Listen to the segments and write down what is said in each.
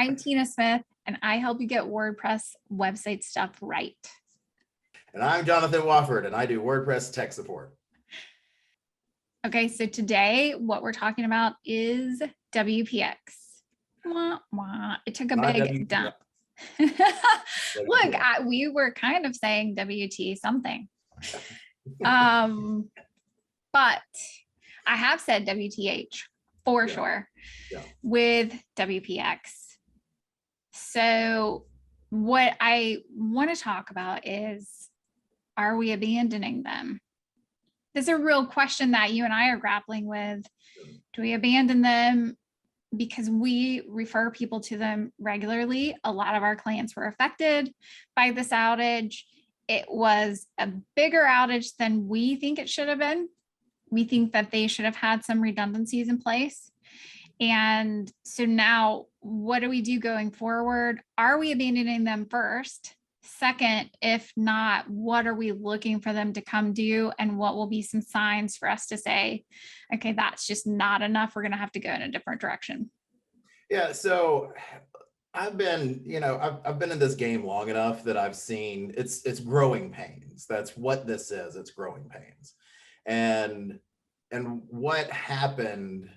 I'm Tina Smith, and I help you get WordPress website stuff right. And I'm Jonathan Wofford, and I do WordPress tech support. Okay, so today what we're talking about is WPX. Wah, wah. It took a Not big WPX. dump. WPX. Look, we were kind of saying WT something. But I have said WTH for sure with WPX. So what I want to talk about is, are we abandoning them? This is a real question that you and I are grappling with. Do we abandon them because we refer people to them regularly? A lot of our clients were affected by this outage. It was a bigger outage than we think it should have been. We think that they should have had some redundancies in place. And so now what do we do going forward? Are we abandoning them first? Second, if not, what are we looking for them to come do? And what will be some signs for us to say, okay, that's just not enough. We're going to have to go in a different direction. Yeah. So I've been in this game long enough that I've seen it's growing pains. That's what this is. It's growing pains. And what happened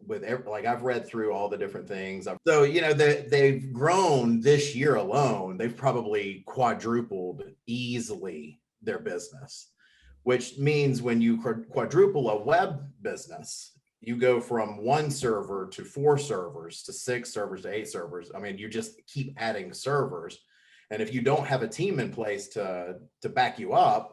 with I've read through all the different things. So, they've grown this year alone. They've probably quadrupled easily their business, which means when you quadruple a web business, you go from 1 server to 4 servers to 6 servers to 8 servers. I mean, you just keep adding servers. And if you don't have a team in place to back you up,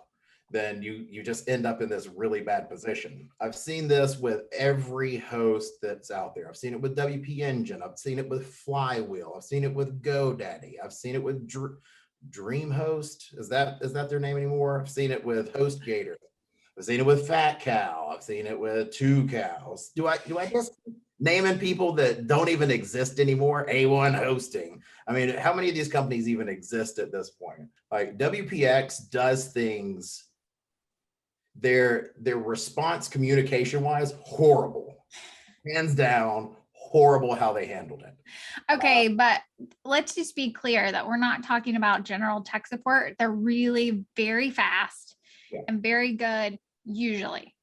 then you just end up in this really bad position. I've seen this with every host that's out there. I've seen it with WP Engine. I've seen it with Flywheel. I've seen it with GoDaddy. I've seen it with DreamHost. Is that their name anymore? I've seen it with HostGator. I've seen it with Fat Cow. I've seen it with 2 Cows. Do I just naming people that don't even exist anymore? A1 Hosting. I mean, how many of these companies even exist at this point? Like WPX does things. Their response communication wise, horrible, hands down, horrible how they handled it. Okay, but let's just be clear that we're not talking about general tech support. They're really very fast and very good usually.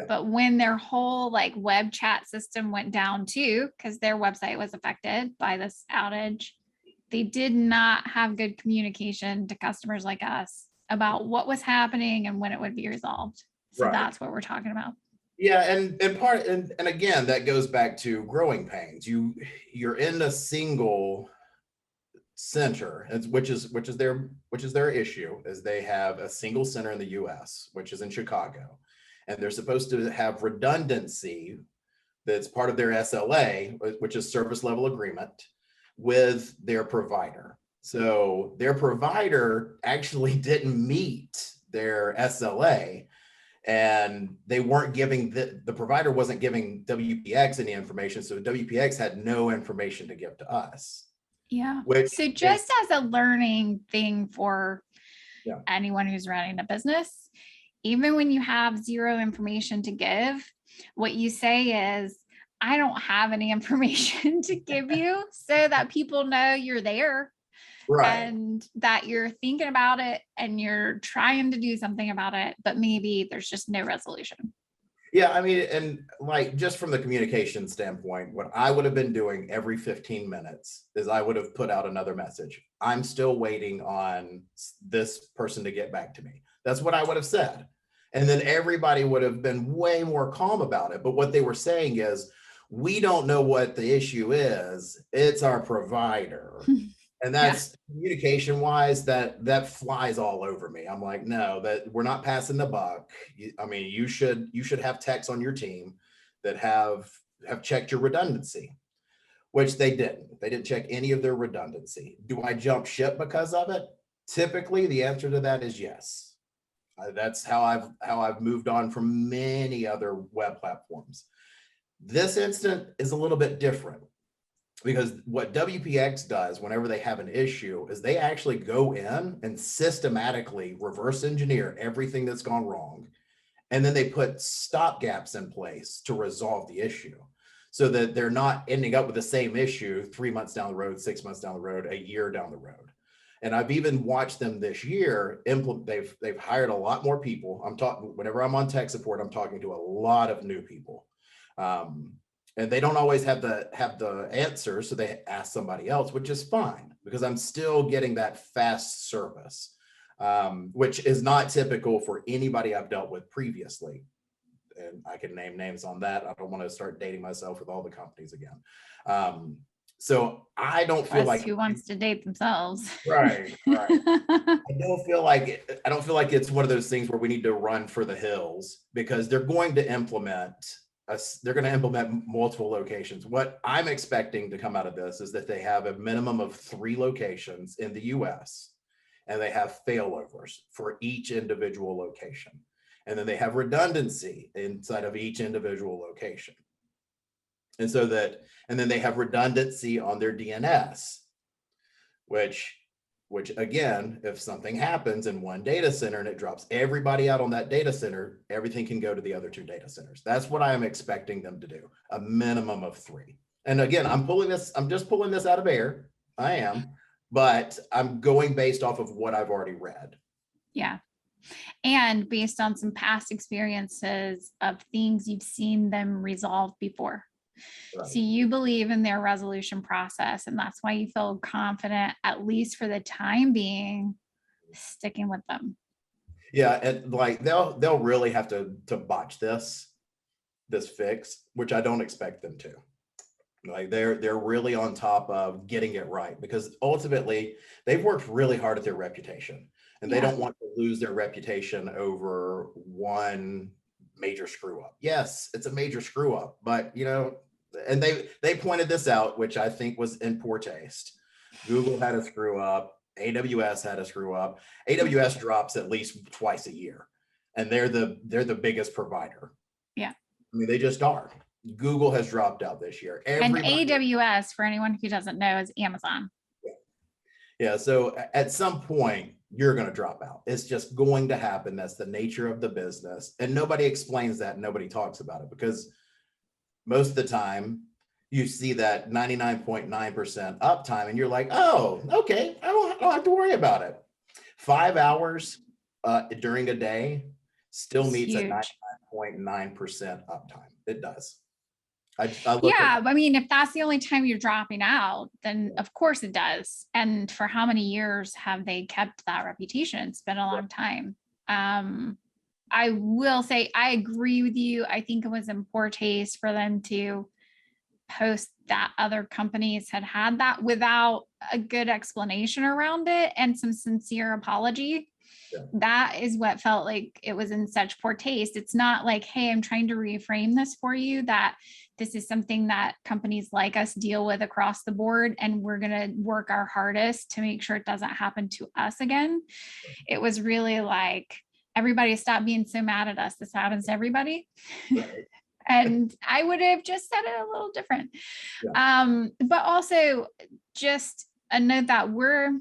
But when their whole web chat system went down too, because their website was affected by this outage, they did not have good communication to customers like us about what was happening and when it would be resolved. So that's what we're talking about. Yeah, and again, that goes back to growing pains. You're in a single center, which is their issue, is they have a single center in the US, which is in Chicago, and they're supposed to have redundancy that's part of their SLA, which is service level agreement, with their provider. So their provider actually didn't meet their SLA, and they weren't giving the provider wasn't giving WPX any information. So WPX had no information to give to us. Yeah. So just as a learning thing for anyone who's running a business, even when you have zero information to give, what you say is, I don't have any information to give you, so that people know you're there. And that you're thinking about it and you're trying to do something about it, but maybe there's just no resolution. Yeah, I mean, and just from the communication standpoint, what I would have been doing every 15 minutes is I would have put out another message. I'm still waiting on this person to get back to me. That's what I would have said. And then everybody would have been way more calm about it. But what they were saying is, we don't know what the issue is. It's our provider. And that's communication wise, that flies all over me. I'm like, no, that we're not passing the buck. I mean, you should have techs on your team that have checked your redundancy, which they didn't. They didn't check any of their redundancy. Do I jump ship because of it? Typically, the answer to that is yes. That's how I've moved on from many other web platforms. This instant is a little bit different, because what WPX does whenever they have an issue is they actually go in and systematically reverse engineer everything that's gone wrong. And then they put stopgaps in place to resolve the issue. so that they're not ending up with the same issue 3 months down the road, 6 months down the road, a year down the road. And I've even watched them this year implement. They've hired a lot more people. I'm talking, whenever I'm on tech support, I'm talking to a lot of new people, and they don't always have the answer, so they ask somebody else, which is fine because I'm still getting that fast service, which is not typical for anybody I've dealt with previously. And I can name names on that. I don't want to start dating myself with all the companies again. So I don't feel like who wants to date themselves. right. I don't feel like it's one of those things where we need to run for the hills, because they're going to implement multiple locations. What I'm expecting to come out of this is that they have a minimum of 3 locations in the US, and they have failovers for each individual location. And then they have redundancy inside of each individual location. And then they have redundancy on their DNS, which again, if something happens in one data center and it drops everybody out on that data center, everything can go to the other 2 data centers. That's what I am expecting them to do, a minimum of 3. And again, I'm just pulling this out of air. I am, but I'm going based off of what I've already read. Yeah. And based on some past experiences of things you've seen them resolve before. Right. So you believe in their resolution process, and that's why you feel confident, at least for the time being, sticking with them. Yeah, and like they'll really have to botch this fix, which I don't expect them to. Like they're really on top of getting it right, because ultimately they've worked really hard at their reputation, and they don't want to lose their reputation over one major screw up. Yes, it's a major screw up, but and they pointed this out, which I think was in poor taste. Google had a screw up. AWS had a screw up. AWS drops at least twice a year, and they're the biggest provider. Yeah. I mean, they just are. Google has dropped out this year. And AWS, for anyone who doesn't know, is Amazon. Yeah. So at some point, you're going to drop out. It's just going to happen. That's the nature of the business. And nobody explains that. Nobody talks about it, because most of the time you see that 99.9% uptime and you're like, oh, okay, I don't have to worry about it. 5 hours during a day still meets a 99.9% uptime. It does. I mean, if that's the only time you're dropping out, then of course it does. And for how many years have they kept that reputation? It's been a long time. I will say, I agree with you. I think it was in poor taste for them to post that other companies had that without a good explanation around it and some sincere apology. Yeah. That is what felt like it was in such poor taste. It's not like, hey, I'm trying to reframe this for you, that this is something that companies like us deal with across the board, and we're going to work our hardest to make sure it doesn't happen to us again. It was really like, everybody stop being so mad at us. This happens to everybody. Right. And I would have just said it a little different. Yeah. But also just a note that we're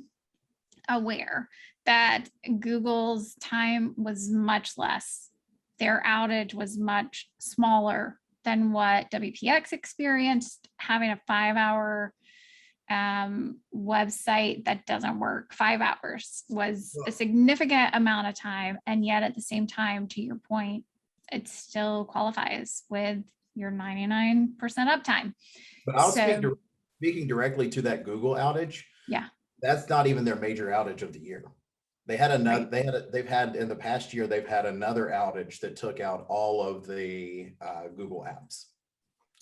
aware that Google's time was much less. Their outage was much smaller than what WPX experienced, having a 5-hour website that doesn't work. 5 hours was a significant amount of time. And yet at the same time, to your point, it still qualifies with your 99% uptime. But I'll speaking directly to that Google outage. Yeah. That's not even their major outage of the year. They had another, right. They've had in the past year, they've had another outage that took out all of the Google apps,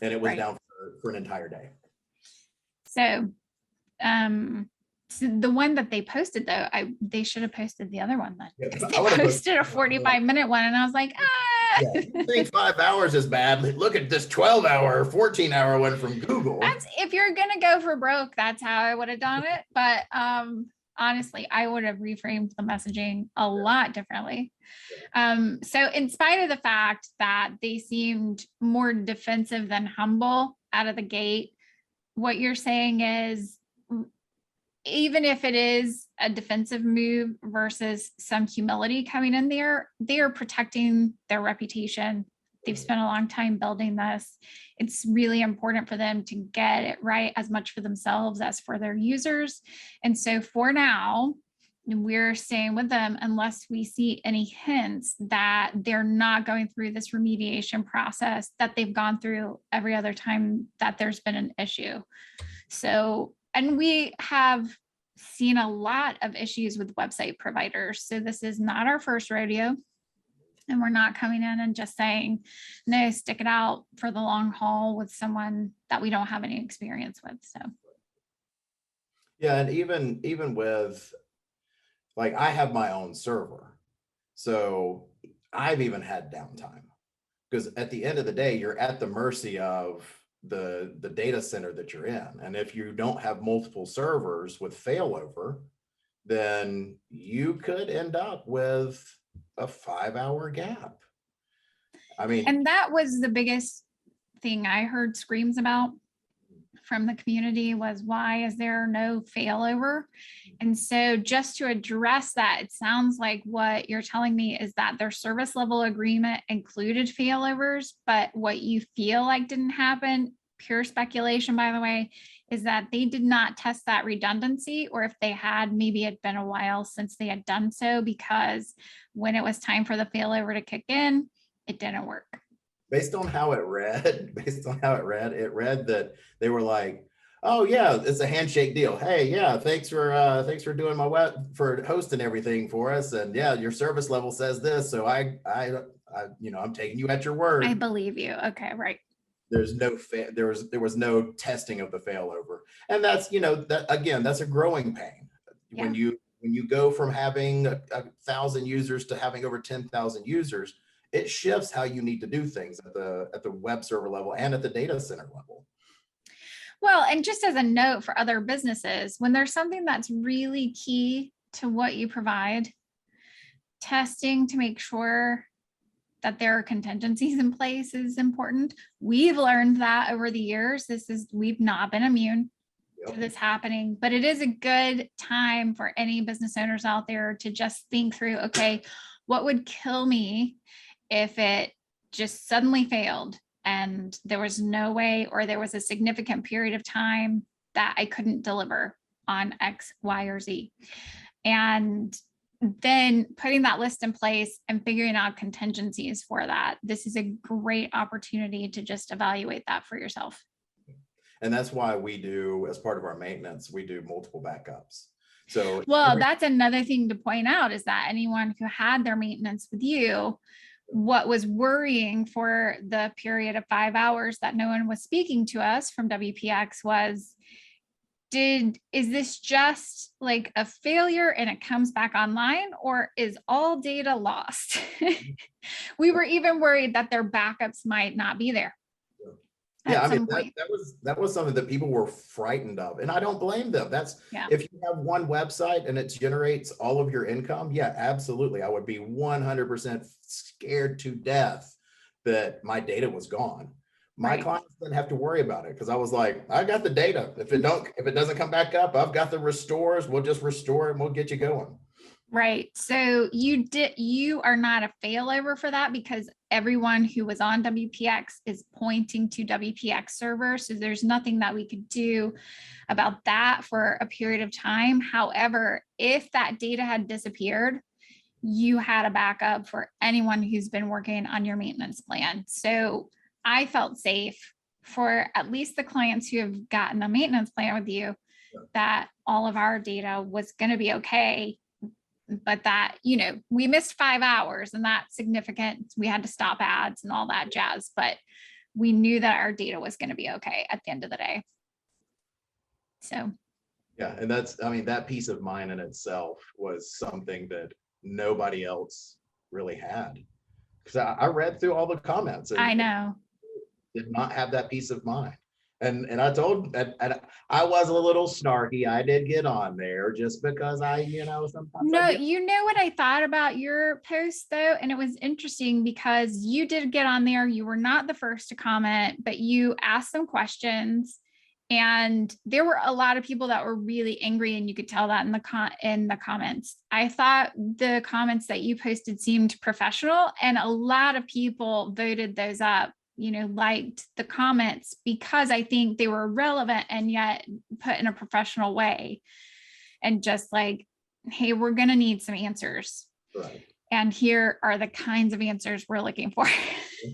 and it was down for an entire day. So, so the one that they posted though, they should have posted the other one then. Yeah, they posted a 45-minute one, and I was like, yeah, you think 5 hours is bad? Look at this 12-hour, 14-hour one from Google. That's, if you're gonna go for broke, that's how I would have done it. But honestly, I would have reframed the messaging a lot differently. So in spite of the fact that they seemed more defensive than humble out of the gate, what you're saying is, even if it is a defensive move versus some humility coming in there, they are protecting their reputation They've spent a long time building this. It's really important for them to get it right as much for themselves as for their users. And so for now, we're staying with them unless we see any hints that they're not going through this remediation process that they've gone through every other time that there's been an issue. So, and we have seen a lot of issues with website providers. So this is not our first rodeo. And we're not coming in and just saying, no, stick it out for the long haul with someone that we don't have any experience with. So Yeah, and even with, like, I have my own server, so I've even had downtime, because at the end of the day, you're at the mercy of the data center that you're in. And if you don't have multiple servers with failover, then you could end up with a 5-hour gap. I mean, and that was the biggest thing I heard screams about from the community was, why is there no failover? And so just to address that, it sounds like what you're telling me is that their service level agreement included failovers, but what you feel like didn't happen, pure speculation, by the way, is that they did not test that redundancy, or if they had, maybe it'd been a while since they had done so, because when it was time for the failover to kick in, it didn't work. based on how it read, it read that they were like, oh yeah, it's a handshake deal. Hey, yeah, thanks for doing my web, for hosting everything for us. And yeah, your service level says this. So I I'm taking you at your word. I believe you. Okay, right. There's no there was no testing of the failover. And that's, that again, that's a growing pain. Yeah. When you go from having 1,000 users to having over 10,000 users, it shifts how you need to do things at the web server level and at the data center level. Well, and just as a note for other businesses, when there's something that's really key to what you provide, testing to make sure that there are contingencies in place is important. We've learned that over the years. We've not been immune to this happening, but it is a good time for any business owners out there to just think through, okay, what would kill me if it just suddenly failed and there was no way, or there was a significant period of time that I couldn't deliver on X, Y, or Z. And then putting that list in place and figuring out contingencies for that. This is a great opportunity to just evaluate that for yourself. And that's why we do, as part of our maintenance, we do multiple backups. So, well, that's another thing to point out, is that anyone who had their maintenance with you, what was worrying for the period of 5 hours that no one was speaking to us from WPX was, is this just like a failure and it comes back online, or is all data lost? We were even worried that their backups might not be there. Yeah, I mean, that was something that people were frightened of, and I don't blame them. If you have one website and it generates all of your income, yeah, absolutely. I would be 100% scared to death that my data was gone. My clients didn't have to worry about it, because I was like, I got the data. If it doesn't come back up, I've got the restores. We'll just restore it and we'll get you going. Right. So you are not a failover for that, because everyone who was on WPX is pointing to WPX server. So there's nothing that we could do about that for a period of time. However, if that data had disappeared, you had a backup for anyone who's been working on your maintenance plan. So I felt safe for at least the clients who have gotten a maintenance plan with you, that all of our data was going to be okay. But that, we missed 5 hours, and that's significant. We had to stop ads and all that jazz, but we knew that our data was going to be okay at the end of the day. So. Yeah. And that peace of mind in itself was something that nobody else really had. Because I read through all the comments. And I know. Did not have that peace of mind. And I told, and I was a little snarky. I did get on there just because sometimes. No, you know what I thought about your post though? And it was interesting because you did get on there. You were not the first to comment, but you asked some questions And there were a lot of people that were really angry, and you could tell that in the comments. I thought the comments that you posted seemed professional, and a lot of people voted those up, liked the comments, because I think they were relevant and yet put in a professional way, and just like, hey, we're going to need some answers. Right. And here are the kinds of answers we're looking for.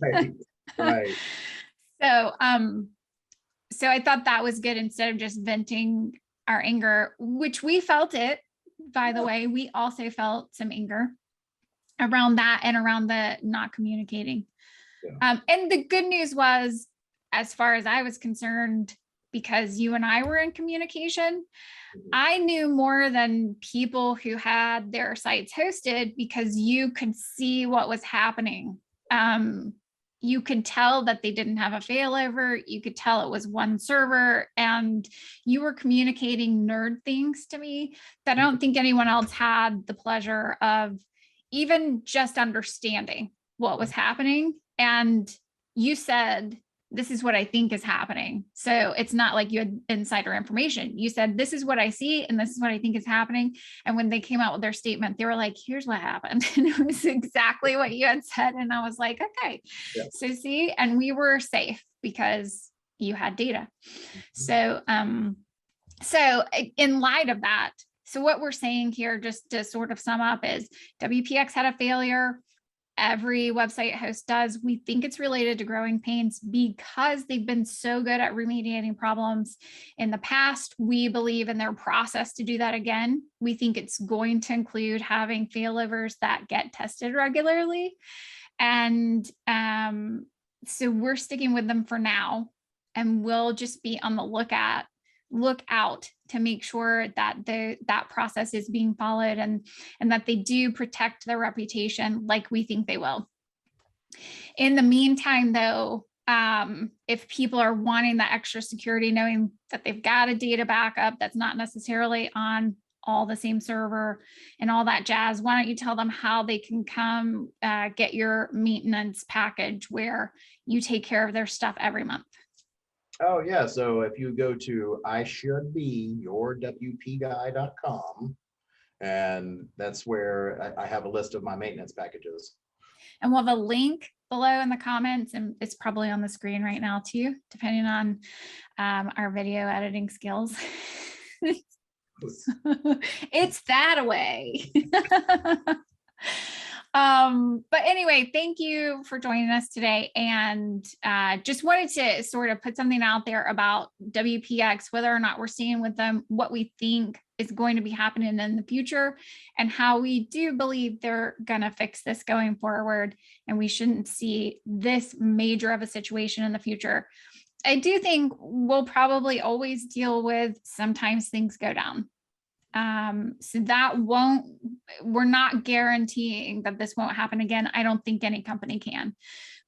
Right. Right. So I thought that was good, instead of just venting our anger, which we felt it, by the way. We also felt some anger around that and around the not communicating. Yeah. And the good news was, as far as I was concerned, because you and I were in communication, I knew more than people who had their sites hosted, because you could see what was happening. You could tell that they didn't have a failover. You could tell it was one server, and you were communicating nerd things to me that I don't think anyone else had the pleasure of even just understanding what was happening. And you said, this is what I think is happening. So it's not like you had insider information. You said, this is what I see, and this is what I think is happening. And when they came out with their statement, they were like, here's what happened. And it was exactly what you had said. And I was like, okay, Yeah. So see, and we were safe because you had data. So in light of that, so what we're saying here, just to sort of sum up, is WPX had a failure. Every website host does. We think it's related to growing pains because they've been so good at remediating problems in the past. We believe in their process to do that again. We think it's going to include having failovers that get tested regularly. And so we're sticking with them for now, and we'll just be on the look out to make sure that that process is being followed, and that they do protect their reputation like we think they will. In the meantime, though, if people are wanting the extra security, knowing that they've got a data backup that's not necessarily on all the same server and all that jazz, why don't you tell them how they can come get your maintenance package where you take care of their stuff every month? Oh yeah, so if you go to ishouldbeyourwpguy.com, and that's where I have a list of my maintenance packages. And we'll have a link below in the comments, and it's probably on the screen right now too, depending on our video editing skills. It's that way. But anyway, thank you for joining us today, and just wanted to sort of put something out there about WPX, whether or not we're seeing with them, what we think is going to be happening in the future, and how we do believe they're going to fix this going forward, and we shouldn't see this major of a situation in the future. I do think we'll probably always deal with sometimes things go down. So we're not guaranteeing that this won't happen again. I don't think any company can,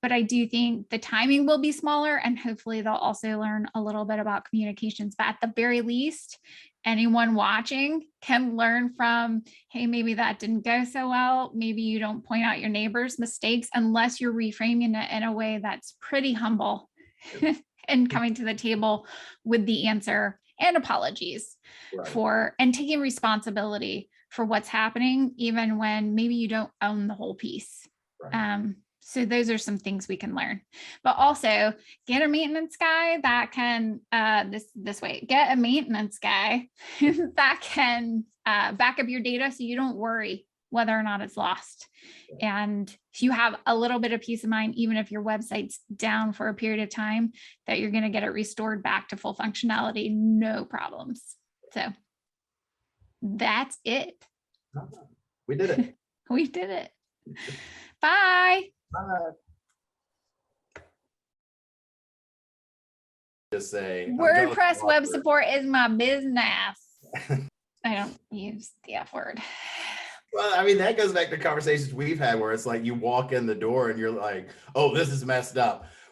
but I do think the timing will be smaller, and hopefully they'll also learn a little bit about communications. But at the very least, anyone watching can learn from, hey, maybe that didn't go so well. Maybe you don't point out your neighbor's mistakes unless you're reframing it in a way that's pretty humble and coming to the table with the answer and apologies. Right. And taking responsibility for what's happening, even when maybe you don't own the whole piece. Right. So those are some things we can learn, but also get a maintenance guy that can get a maintenance guy that can back up your data, so you don't worry whether or not it's lost. And you have a little bit of peace of mind, even if your website's down for a period of time, that you're going to get it restored back to full functionality, no problems. So that's it. We did it. We did it. Bye. Bye. Just say WordPress web support is my business. I don't use the F word. Well, I mean, that goes back to conversations we've had where it's like you walk in the door and you're like, oh, this is messed up.